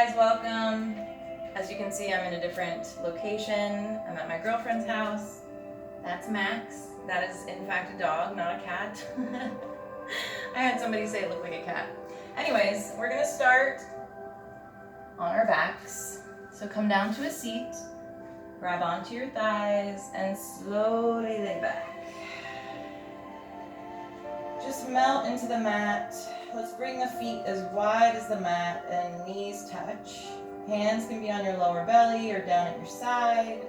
guys, welcome. As you can see, I'm in a different location. I'm at my girlfriend's house. That's Max. That is in fact a dog, not a cat. I had somebody say it looked like a cat. Anyways, we're gonna start on our backs. So come down to a seat, grab onto your thighs, and slowly lay back. Just melt into the mat. Let's bring the feet as wide as the mat and knees touch. Hands can be on your lower belly or down at your side.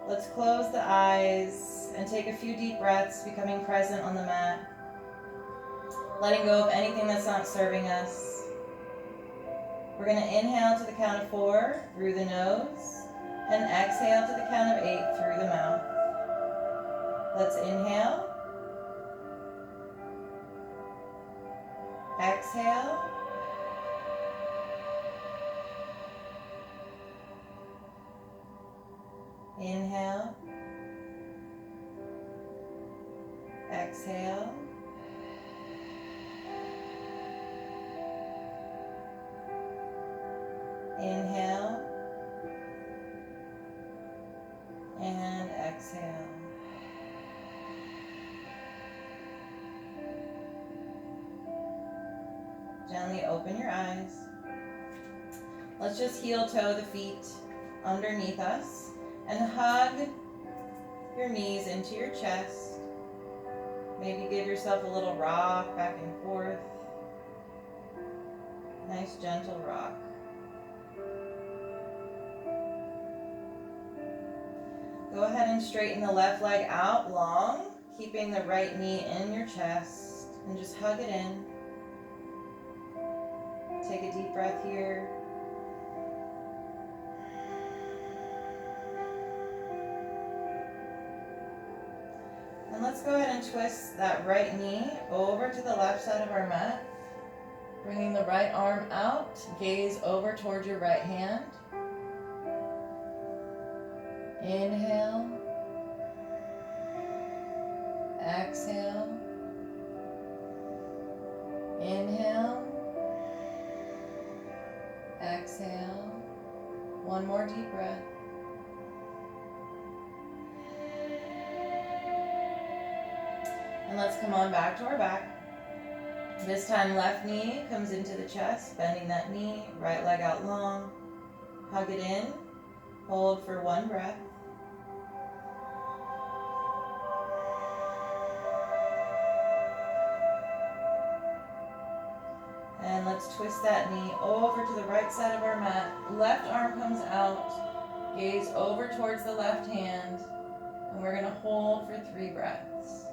Let's close the eyes and take a few deep breaths, becoming present on the mat. Letting go of anything that's not serving us. We're going to inhale to the count of 4 through the nose and exhale to the count of 8 through the mouth. Let's inhale. Exhale. Inhale. Exhale. Inhale. And exhale. Gently open your eyes. Let's just heel toe the feet underneath us and hug your knees into your chest. Maybe give yourself a little rock back and forth. Nice gentle rock. Go ahead and straighten the left leg out long, keeping the right knee in your chest, and just hug it in. Take a deep breath here. And let's go ahead and twist that right knee over to the left side of our mat. Bringing the right arm out, gaze over towards your right hand. Inhale. Exhale. Inhale. Exhale. One more deep breath. And let's come on back to our back. This time left knee comes into the chest, bending that knee, right leg out long. Hug it in. Hold for 1 breath. And let's twist that knee over to the right side of our mat. Left arm comes out. Gaze over towards the left hand. And we're going to hold for 3 breaths.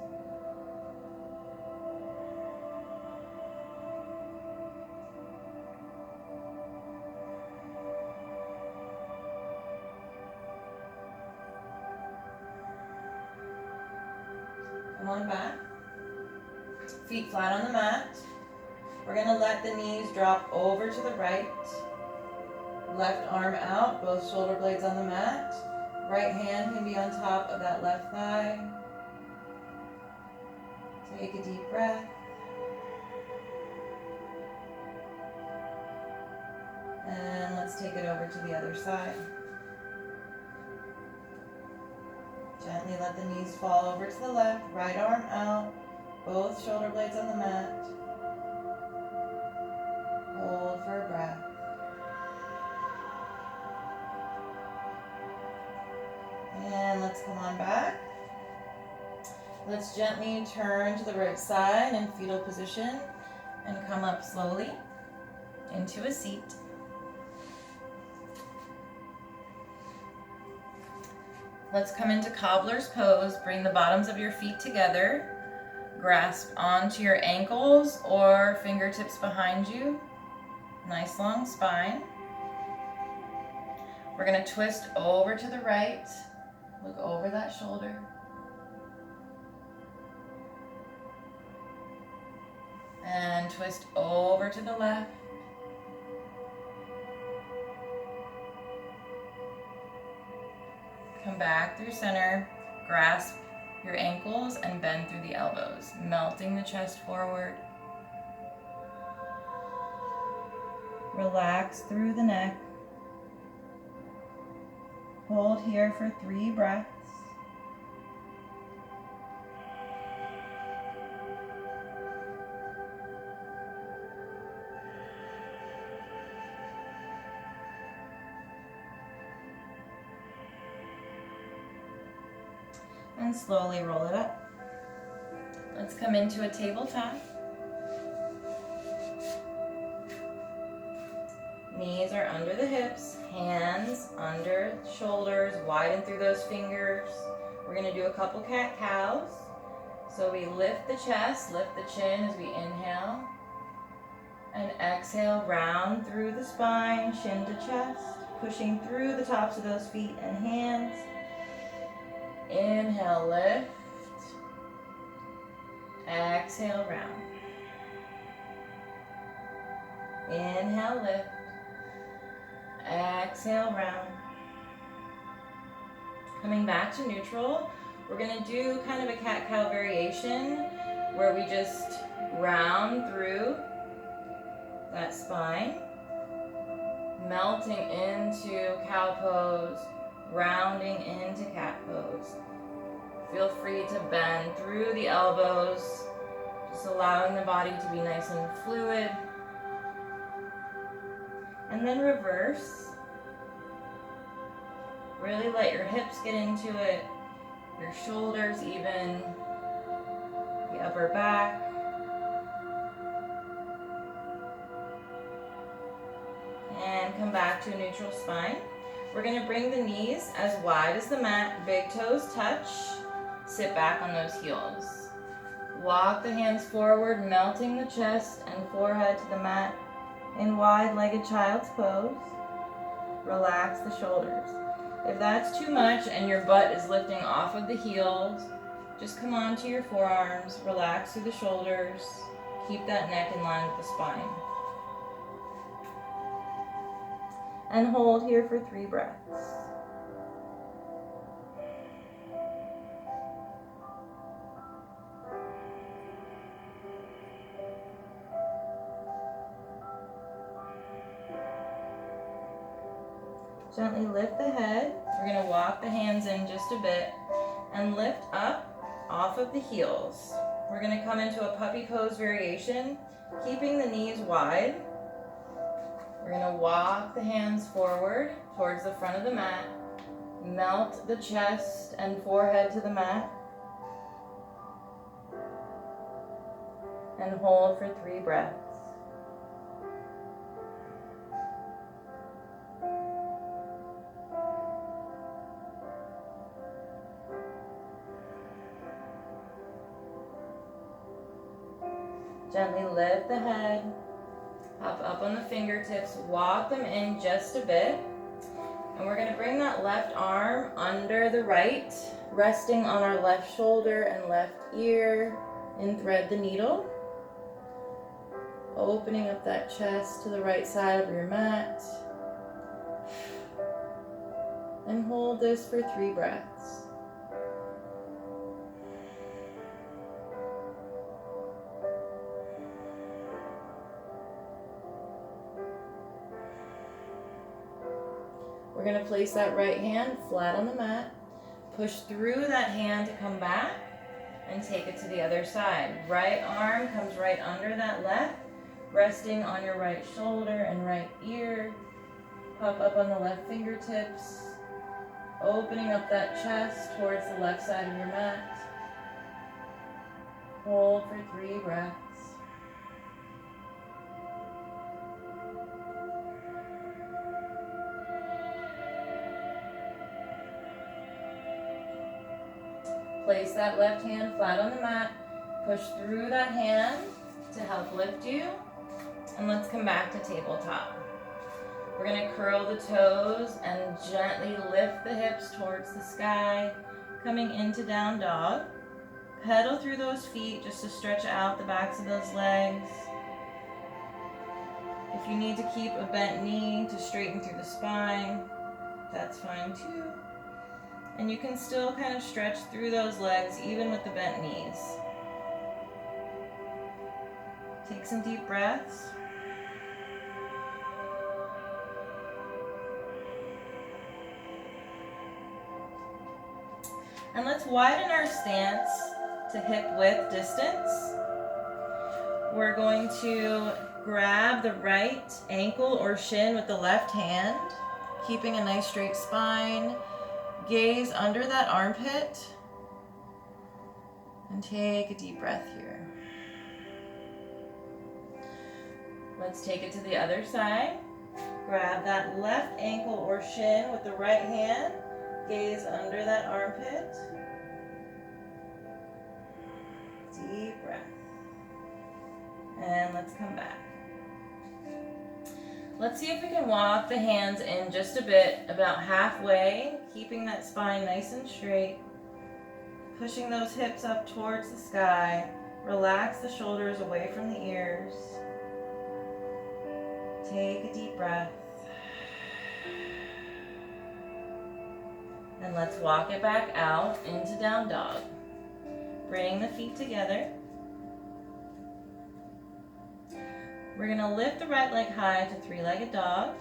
Come on back. Feet flat on the mat. We're going to let the knees drop over to the right. Left arm out, both shoulder blades on the mat. Right hand can be on top of that left thigh. Take a deep breath. And let's take it over to the other side. Gently let the knees fall over to the left, right arm out, both shoulder blades on the mat. Hold for a breath. And let's come on back. Let's gently turn to the right side in fetal position and come up slowly into a seat. Let's come into cobbler's pose. Bring the bottoms of your feet together. Grasp onto your ankles or fingertips behind you. Nice long spine. We're going to twist over to the right. Look over that shoulder. And twist over to the left. Come back through center. Grasp your ankles and bend through the elbows, melting the chest forward. Relax through the neck. Hold here for 3 breaths. And slowly roll it up. Let's come into a tabletop. Knees are under the hips, hands under shoulders, widen through those fingers. We're going to do a couple cat-cows. So we lift the chest, lift the chin as we inhale. And exhale, round through the spine, chin to chest, pushing through the tops of those feet and hands. Inhale, lift. Exhale, round. Inhale, lift. Exhale, round. Coming back to neutral, we're going to do kind of a cat-cow variation where we just round through that spine, melting into cow pose, rounding into cat pose. Feel free to bend through the elbows, just allowing the body to be nice and fluid. And then reverse. Really let your hips get into it, your shoulders even, the upper back. And come back to a neutral spine. We're going to bring the knees as wide as the mat, big toes touch, sit back on those heels. Walk the hands forward, melting the chest and forehead to the mat in wide-legged child's pose. Relax the shoulders. If that's too much and your butt is lifting off of the heels, just come onto your forearms, relax through the shoulders, keep that neck in line with the spine. And hold here for 3 breaths. Gently lift the head. We're going to walk the hands in just a bit and lift up off of the heels. We're going to come into a puppy pose variation, keeping the knees wide. We're going to walk the hands forward towards the front of the mat, melt the chest and forehead to the mat, and hold for 3 breaths. Gently lift the head, hop up on the fingertips, walk them in just a bit. And we're going to bring that left arm under the right, resting on our left shoulder and left ear, and thread the needle. Opening up that chest to the right side of your mat. And hold this for 3 breaths. We're going to place that right hand flat on the mat, push through that hand to come back, and take it to the other side. Right arm comes right under that left, resting on your right shoulder and right ear. Pop up on the left fingertips, opening up that chest towards the left side of your mat. Hold for 3 breaths. Place that left hand flat on the mat. Push through that hand to help lift you. And let's come back to tabletop. We're going to curl the toes and gently lift the hips towards the sky, coming into down dog. Pedal through those feet just to stretch out the backs of those legs. If you need to keep a bent knee to straighten through the spine, that's fine too. And you can still kind of stretch through those legs even with the bent knees. Take some deep breaths. And let's widen our stance to hip width distance. We're going to grab the right ankle or shin with the left hand, keeping a nice straight spine. Gaze under that armpit and take a deep breath here. Let's take it to the other side. Grab that left ankle or shin with the right hand. Gaze under that armpit. Deep breath. And let's come back. Let's see if we can walk the hands in just a bit, about halfway, keeping that spine nice and straight. Pushing those hips up towards the sky. Relax the shoulders away from the ears. Take a deep breath. And let's walk it back out into down dog. Bring the feet together. We're going to lift the right leg high to three-legged dog.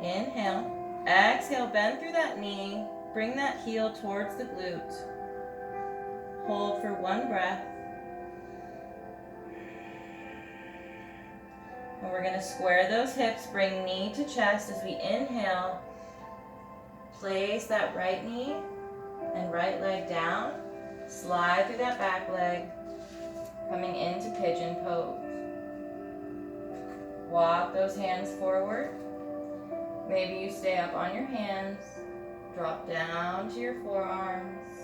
Inhale. Exhale, bend through that knee. Bring that heel towards the glute. Hold for one breath. And we're going to square those hips, bring knee to chest as we inhale. Place that right knee and right leg down. Slide through that back leg, coming into pigeon pose. Walk those hands forward. Maybe you stay up on your hands, drop down to your forearms,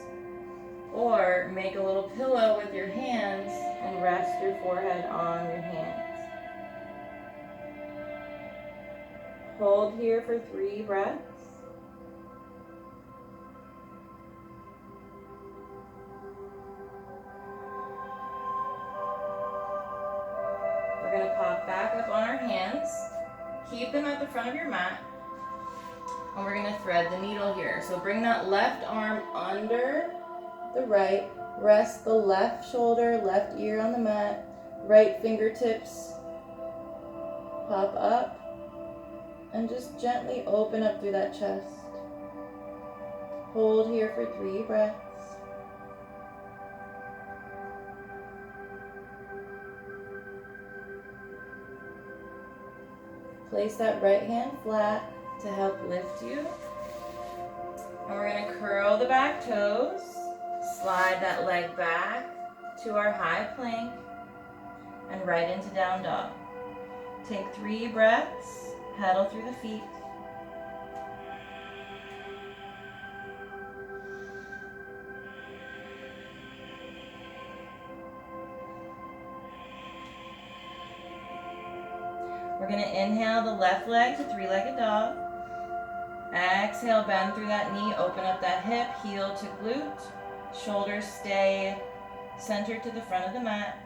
or make a little pillow with your hands and rest your forehead on your hands. Hold here for 3 breaths. We're going to pop back up on our hands. Keep them at the front of your mat. And we're going to thread the needle here. So bring that left arm under the right. Rest the left shoulder, left ear on the mat. Right fingertips pop up. And just gently open up through that chest. Hold here for 3 breaths. Place that right hand flat to help lift you. And we're going to curl the back toes. Slide that leg back to our high plank and right into down dog. Take 3 breaths. Pedal through the feet. We're going to inhale the left leg to three-legged dog. Exhale, bend through that knee, open up that hip, heel to glute. Shoulders stay centered to the front of the mat.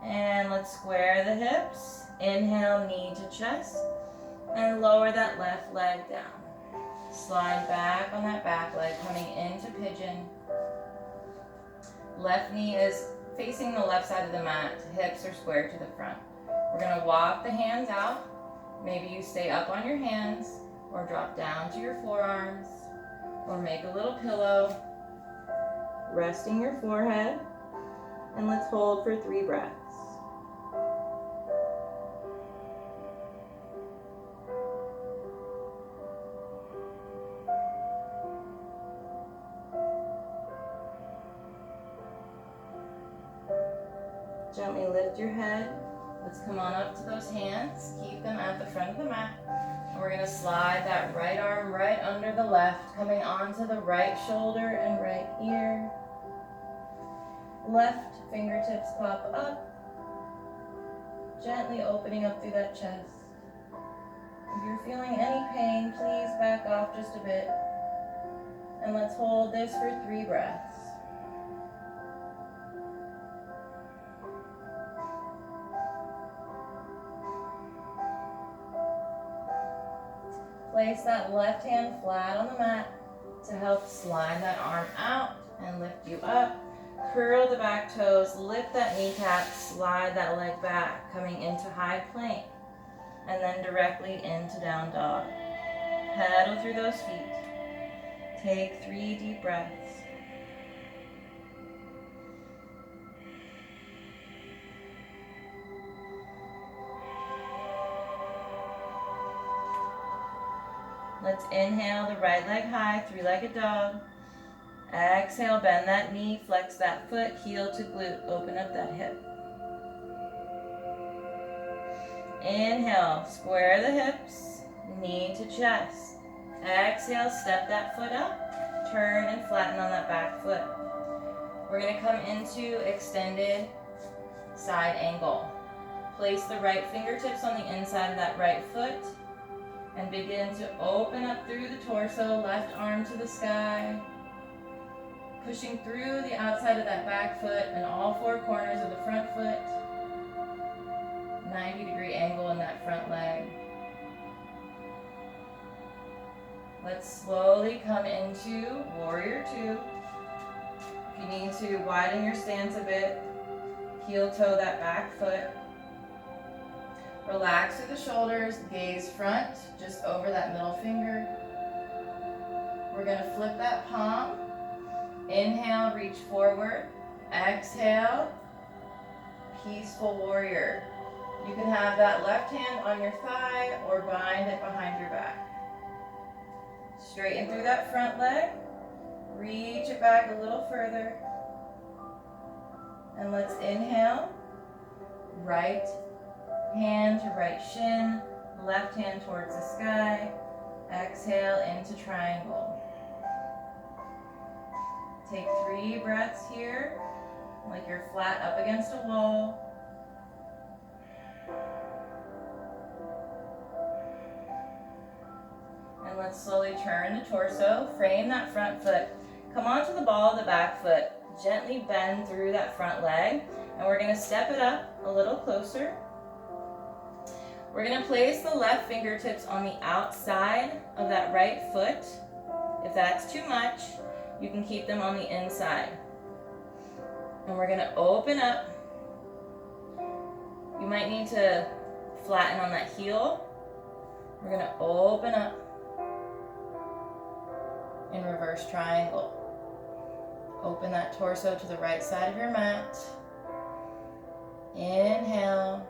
And let's square the hips. Inhale, knee to chest. And lower that left leg down. Slide back on that back leg, coming into pigeon. Left knee is facing the left side of the mat. Hips are squared to the front. We're going to walk the hands out. Maybe you stay up on your hands or drop down to your forearms or make a little pillow, resting your forehead. And let's hold for 3 breaths. Gently lift your head. Let's come on up to those hands. Keep them at the front of the mat. And we're going to slide that right arm right under the left, coming onto the right shoulder and right ear. Left fingertips pop up, gently opening up through that chest. If you're feeling any pain, please back off just a bit. And let's hold this for 3 breaths. Place that left hand flat on the mat to help slide that arm out and lift you up. Curl the back toes, lift that kneecap, slide that leg back, coming into high plank, and then directly into down dog. Pedal through those feet. Take 3 deep breaths. Let's inhale the right leg high, 3-legged dog. Exhale, bend that knee, flex that foot, heel to glute, open up that hip. Inhale, square the hips, knee to chest. Exhale, step that foot up, turn and flatten on that back foot. We're gonna come into extended side angle. Place the right fingertips on the inside of that right foot and begin to open up through the torso, left arm to the sky, pushing through the outside of that back foot and all 4 corners of the front foot. 90-degree angle in that front leg. Let's slowly come into Warrior 2. If you need to widen your stance a bit, heel toe that back foot. Relax through the shoulders, gaze front, just over that middle finger. We're gonna flip that palm. Inhale, reach forward. Exhale, peaceful warrior. You can have that left hand on your thigh or bind it behind your back. Straighten through that front leg. Reach it back a little further. And let's inhale. Right hand to right shin, left hand towards the sky. Exhale into triangle. Take 3 breaths here, like you're flat up against a wall. And let's slowly turn the torso, frame that front foot. Come onto the ball of the back foot. Gently bend through that front leg. And we're gonna step it up a little closer. We're gonna place the left fingertips on the outside of that right foot. If that's too much, you can keep them on the inside. And we're gonna open up. You might need to flatten on that heel. We're gonna open up in reverse triangle. Open that torso to the right side of your mat. Inhale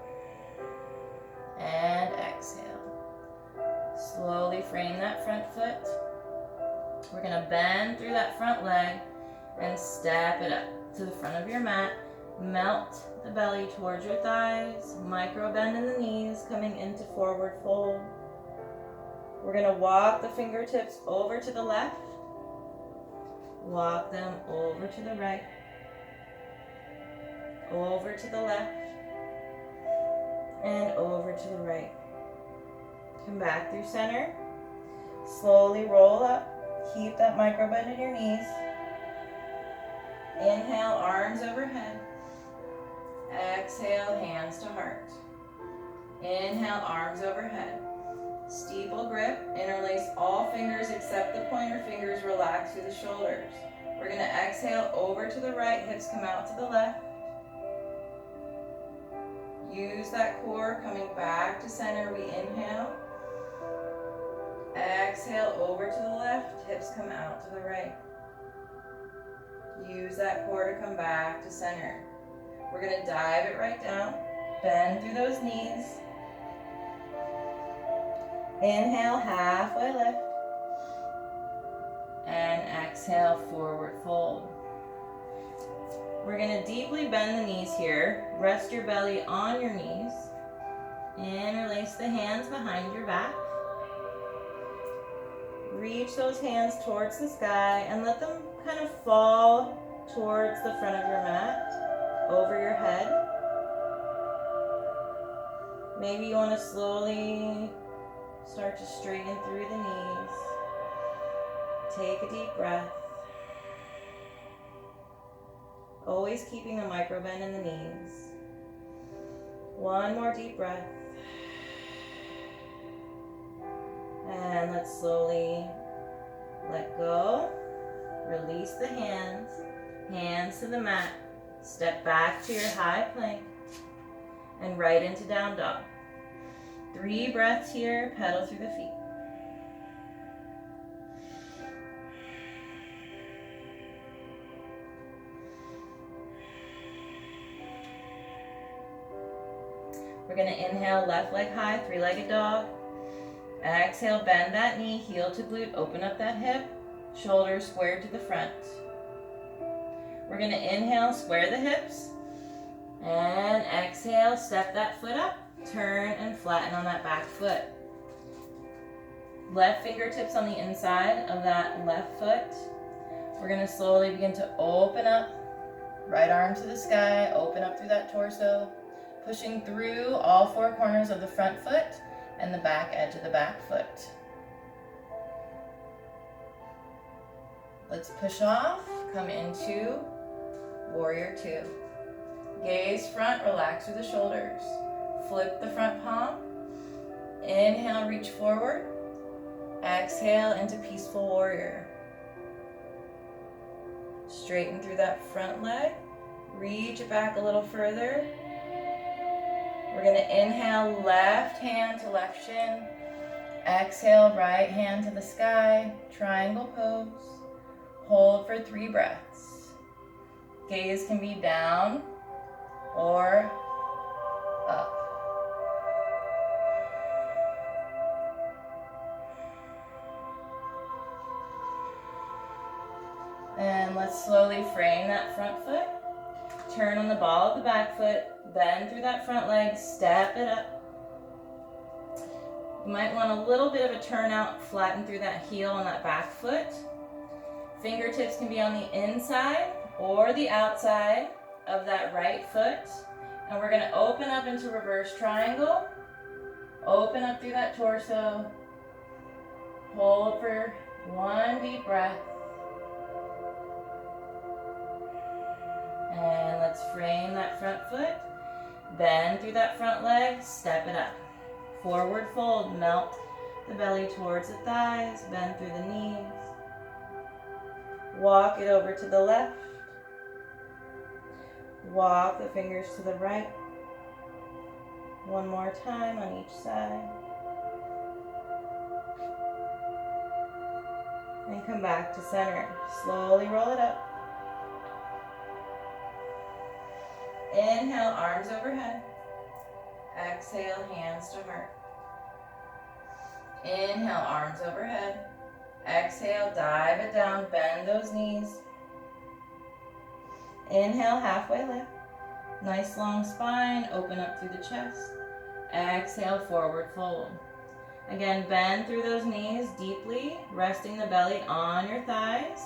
and exhale. Slowly frame that front foot. We're gonna bend through that front leg and step it up to the front of your mat. Melt the belly towards your thighs. Micro bend in the knees, coming into forward fold. We're gonna walk the fingertips over to the left. Walk them over to the right. Over to the left. And over to the right. Come back through center. Slowly roll up. Keep that micro bend in your knees. Inhale, arms overhead. Exhale, hands to heart. Inhale, arms overhead. Steeple grip. Interlace all fingers except the pointer fingers. Relax through the shoulders. We're going to exhale over to the right. Hips come out to the left. Use that core coming back to center. We inhale. Exhale over to the left. Hips come out to the right. Use that core to come back to center. We're going to dive it right down. Bend through those knees. Inhale, halfway lift. And exhale, forward fold. We're going to deeply bend the knees here. Rest your belly on your knees. Interlace the hands behind your back. Reach those hands towards the sky and let them kind of fall towards the front of your mat, over your head. Maybe you want to slowly start to straighten through the knees. Take a deep breath. Always keeping a micro bend in the knees. One more deep breath. And let's slowly let go. Release the hands. Hands to the mat. Step back to your high plank. And right into down dog. 3 breaths here. Pedal through the feet. Inhale, left leg high, three-legged dog. Exhale, bend that knee, heel to glute, open up that hip, shoulders squared to the front. We're gonna inhale, square the hips, and exhale, step that foot up, turn and flatten on that back foot. Left fingertips on the inside of that left foot. We're gonna slowly begin to open up, right arm to the sky, open up through that torso, pushing through all four corners of the front foot and the back edge of the back foot. Let's push off, come into warrior two. Gaze front, relax through the shoulders. Flip the front palm. Inhale, reach forward. Exhale into peaceful warrior. Straighten through that front leg. Reach it back a little further. We're going to inhale, left hand to left shin. Exhale, right hand to the sky. Triangle pose. Hold for 3 breaths. Gaze can be down or up. And let's slowly frame that front foot. Turn on the ball of the back foot. Bend through that front leg. Step it up. You might want a little bit of a turnout. Flatten through that heel on that back foot. Fingertips can be on the inside or the outside of that right foot. And we're going to open up into reverse triangle. Open up through that torso. Hold for 1 deep breath. And let's frame that front foot. Bend through that front leg. Step it up. Forward fold. Melt the belly towards the thighs. Bend through the knees. Walk it over to the left. Walk the fingers to the right. One more time on each side. And come back to center. Slowly roll it up. Inhale, arms overhead. Exhale, hands to heart. Inhale, arms overhead. Exhale, dive it down, bend those knees. Inhale, halfway lift. Nice long spine, open up through the chest. Exhale, forward fold. Again, bend through those knees deeply, resting the belly on your thighs.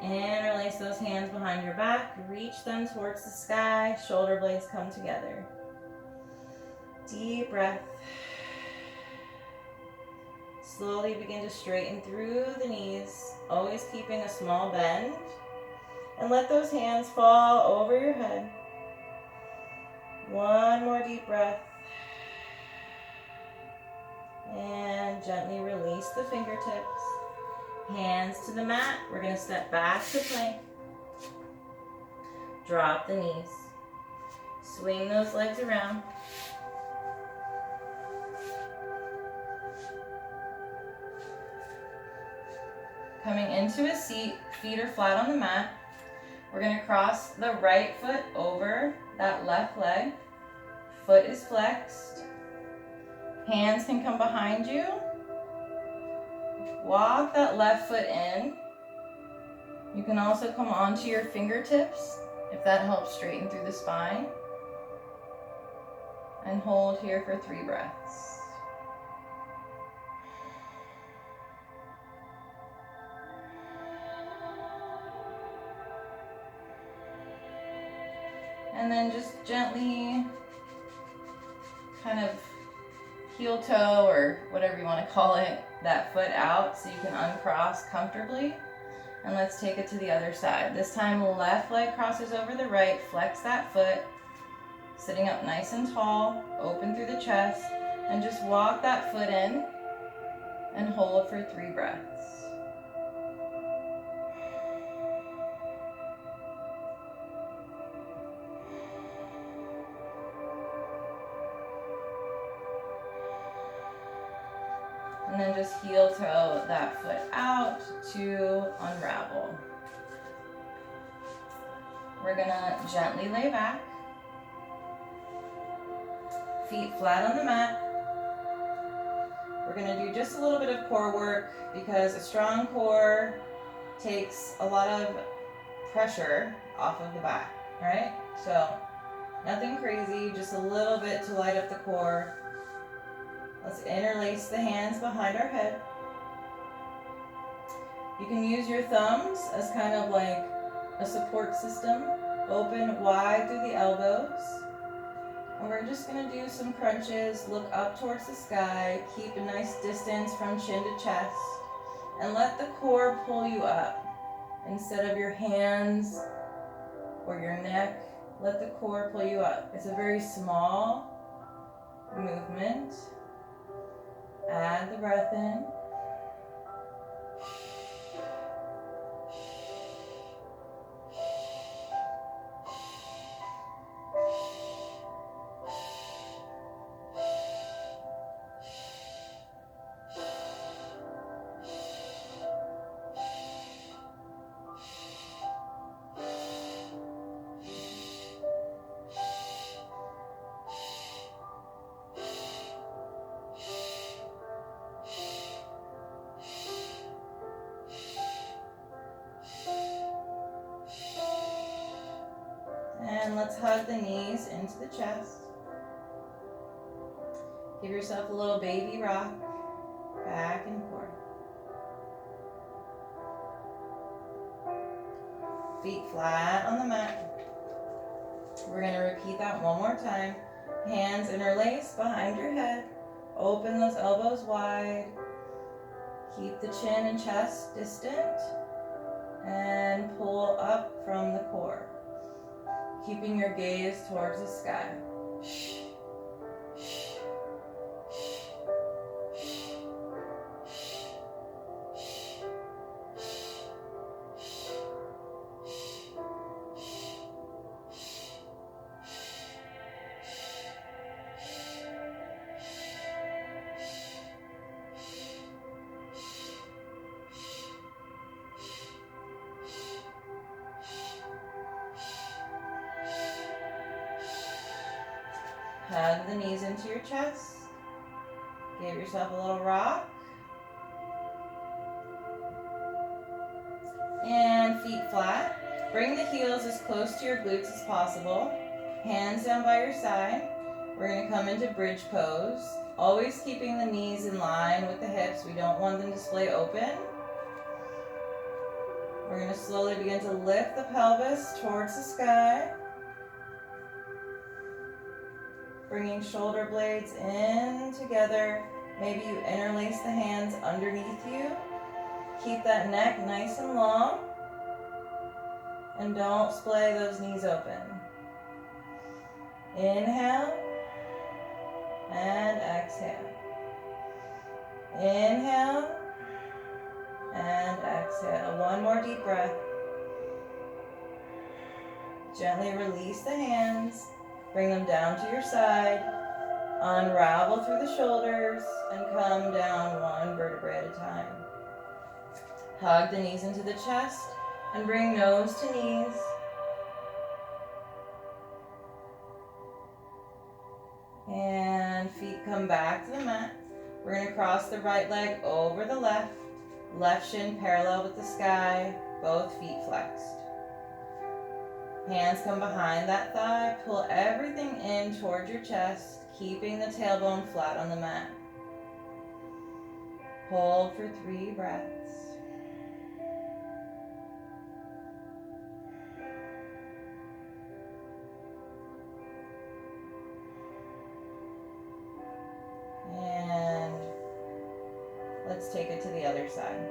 Interlace those hands behind your back, reach them towards the sky, shoulder blades come together. Deep breath. Slowly begin to straighten through the knees, always keeping a small bend. And let those hands fall over your head. One more deep breath. And gently release the fingertips. Hands to the mat. We're going to step back to plank. Drop the knees. Swing those legs around. Coming into a seat, feet are flat on the mat. We're going to cross the right foot over that left leg. Foot is flexed. Hands can come behind you. Walk that left foot in. You can also come onto your fingertips if that helps straighten through the spine. And hold here for 3 breaths. And then just gently kind of heel toe or whatever you want to call it, that foot out so you can uncross comfortably. And let's take it to the other side. This time left leg crosses over the right, flex that foot, sitting up nice and tall, open through the chest, and just walk that foot in and hold for 3 breaths. And then just heel toe that foot out to unravel. We're gonna gently lay back. feet flat on the mat. We're going to do just a little bit of core work because a strong core takes a lot of pressure off of the back, right? So nothing crazy, just a little bit to light up the core. Let's interlace the hands behind our head. You can use your thumbs as kind of like a support system. Open wide through the elbows. And we're just going to do some crunches. Look up towards the sky. Keep a nice distance from chin to chest. And let the core pull you up. Instead of your hands or your neck, let the core pull you up. It's a very small movement. Add the breath in. And let's hug the knees into the chest. Give yourself a little baby rock, back and forth. Feet flat on the mat. We're going to repeat that one more time. Hands interlace behind your head. Open those elbows wide. Keep the chin and chest distant. And pull up from the core. Keeping your gaze towards the sky. Hug the knees into your chest. Give yourself a little rock. And feet flat. Bring the heels as close to your glutes as possible. Hands down by your side. We're going to come into bridge pose. Always keeping the knees in line with the hips. We don't want them to splay open. We're going to slowly begin to lift the pelvis towards the sky. Bringing shoulder blades in together. Maybe you interlace the hands underneath you. Keep that neck nice and long. And don't splay those knees open. Inhale. And exhale. Inhale. And exhale. One more deep breath. Gently release the hands. Bring them down to your side, unravel through the shoulders, and come down one vertebrae at a time. Hug the knees into the chest, and bring nose to knees. And feet come back to the mat. We're going to cross the right leg over the left, left shin parallel with the sky, both feet flexed. Hands come behind that thigh. Pull everything in towards your chest, keeping the tailbone flat on the mat. Hold for 3 breaths. And let's take it to the other side.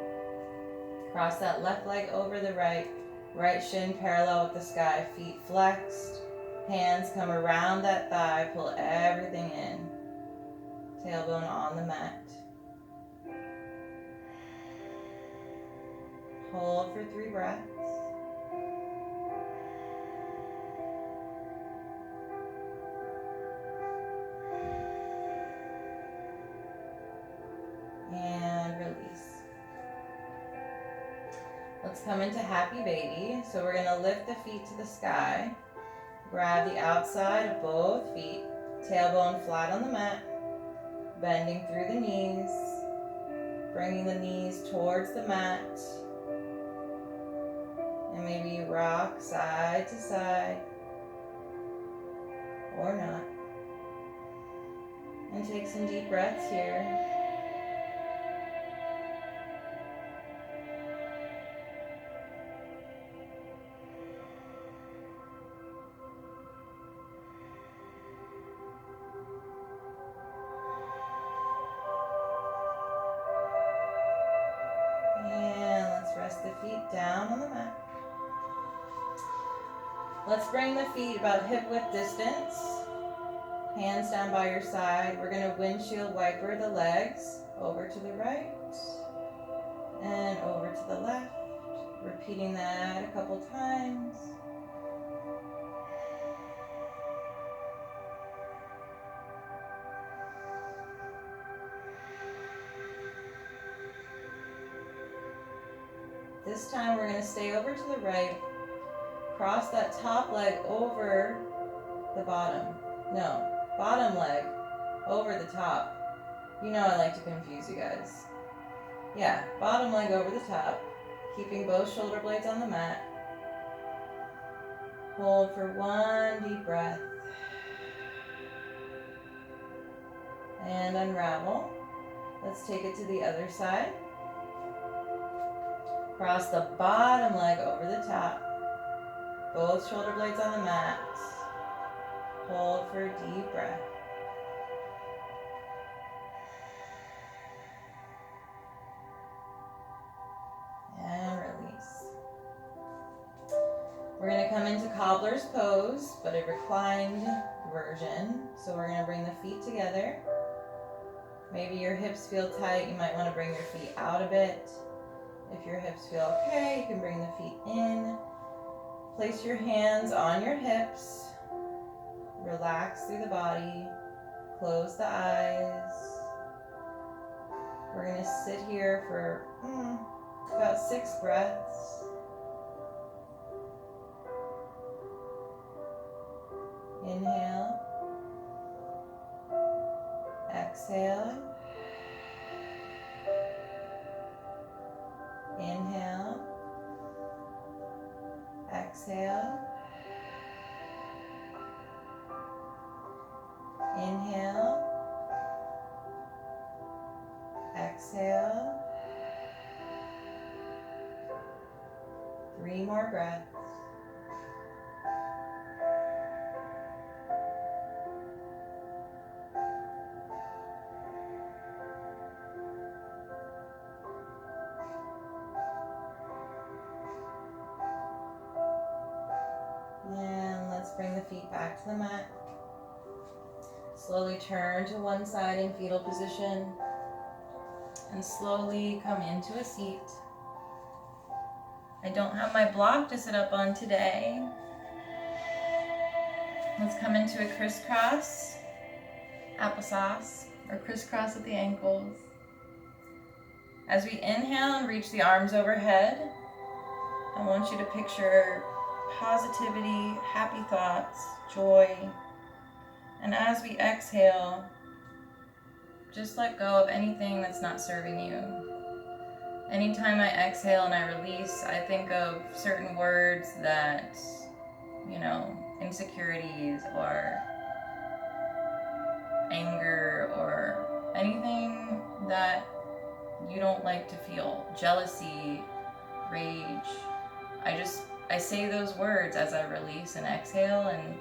Cross that left leg over the right. Right shin parallel with the sky, feet flexed. Hands come around that thigh, pull everything in. Tailbone on the mat. Hold for 3 breaths. And release. Let's come into happy baby. So we're going to lift the feet to the sky. Grab the outside of both feet. Tailbone flat on the mat, bending through the knees, bringing the knees towards the mat, and maybe you rock side to side, or not. And take some deep breaths here. And let's rest the feet down on the mat. Let's bring the feet about hip width distance. Hands down by your side. We're going to windshield wiper the legs over to the right and over to the left. Repeating that a couple times. This time we're going to stay over to the right. Cross that top leg over the bottom. No, bottom leg over the top. You know I like to confuse you guys. Yeah, bottom leg over the top. Keeping both shoulder blades on the mat. Hold for one deep breath. And unravel. Let's take it to the other side. Cross the bottom leg over the top. Both shoulder blades on the mat. Hold for a deep breath. And release. We're going to come into cobbler's pose, but a reclined version. So we're going to bring the feet together. Maybe your hips feel tight. You might want to bring your feet out a bit. If your hips feel okay, you can bring the feet in. Place your hands on your hips. Relax through the body. Close the eyes. We're going to sit here for about 6 breaths. Inhale. Exhale. Inhale. Exhale. Inhale. Exhale. 3 more breaths. And let's bring the feet back to the mat. Slowly turn to one side in fetal position and slowly come into a seat. I don't have my block to sit up on today. Let's come into a crisscross applesauce or crisscross at the ankles. As we inhale and reach the arms overhead, I want you to picture positivity, happy thoughts, joy. And as we exhale, just let go of anything that's not serving you. Anytime I exhale and I release, I think of certain words that, insecurities or anger or anything that you don't like to feel. Jealousy, rage. I say those words as I release and exhale, and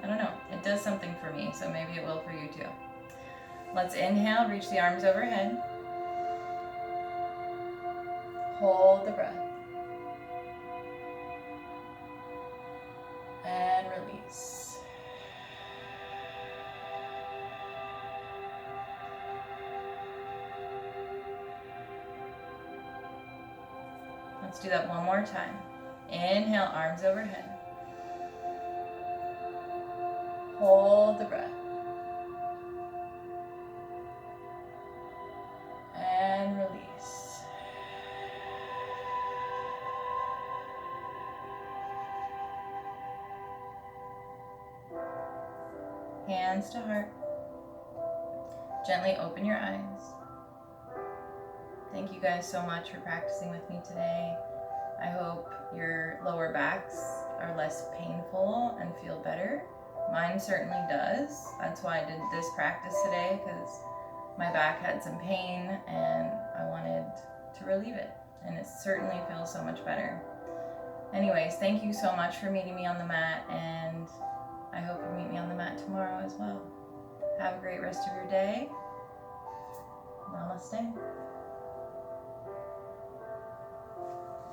I don't know, it does something for me, so maybe it will for you too. Let's inhale, reach the arms overhead. Hold the breath. And release. Let's do that one more time. Inhale, arms overhead. Hold the breath. And release. Hands to heart. Gently open your eyes. Thank you guys so much for practicing with me today. I hope your lower backs are less painful and feel better. Mine certainly does. That's why I did this practice today, because my back had some pain and I wanted to relieve it. And it certainly feels so much better. Anyways, thank you so much for meeting me on the mat, and I hope you meet me on the mat tomorrow as well. Have a great rest of your day. Namaste.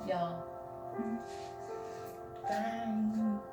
Y'all. Bye.